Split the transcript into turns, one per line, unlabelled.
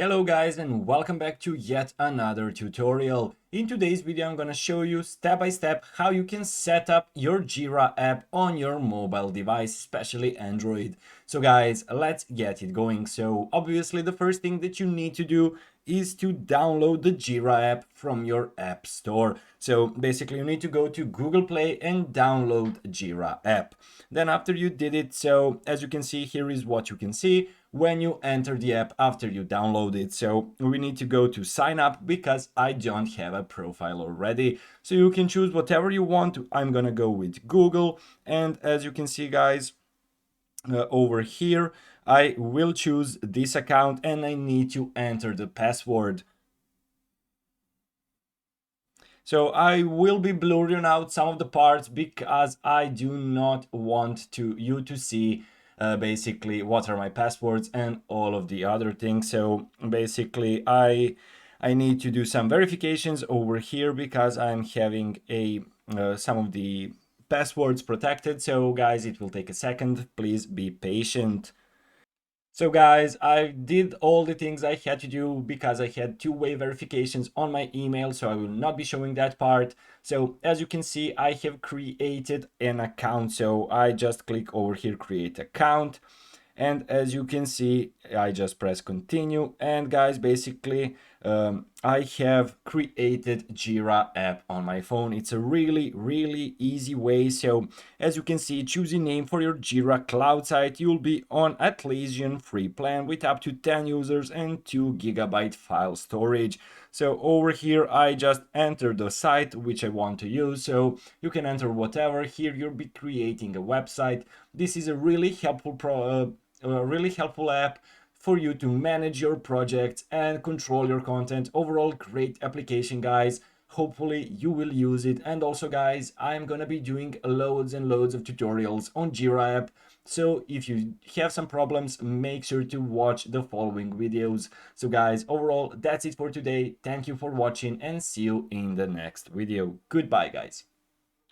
Hello guys and welcome back to yet another tutorial. In today's video I'm gonna show you step by step how you can set up your Jira app on your mobile device, especially Android. So guys, let's get it going. So obviously the first thing that you need to do is to download the Jira app from your app store. So basically you need to go to Google Play and download Jira app. Then after you did it, so as you can see, here is what you can see when you enter the app after you download it. So we need to go to sign up because I don't have a profile already. So you can choose whatever you want. I'm gonna go with Google, and as you can see guys, over here I will choose this account and I need to enter the password. So I will be blurring out some of the parts because I do not want you to see basically what are my passwords and all of the other things. So basically I need to do some verifications over here because I'm having a some of the passwords protected. So guys, it will take a second. Please be patient. So guys, I did all the things I had to do because I had two-way verifications on my email, so I will not be showing that part. So as you can see, I have created an account. So I just click over here, create account. And as you can see, I just press continue, and guys, basically I have created Jira app on my phone. It's a really easy way. So as you can see, choose a name for your Jira cloud site. You'll be on Atlassian free plan with up to 10 users and 2 GB file storage. So over here I just enter the site which I want to use, so you can enter whatever. Here you'll be creating a website. This is a really helpful app for you to manage your projects and control your content. Overall, great application, guys. Hopefully you will use it. And also guys, I'm gonna be doing loads and loads of tutorials on Jira app, so if you have some problems, make sure to watch the following videos. So guys, overall, that's it for today. Thank you for watching and see you in the next video. Goodbye guys.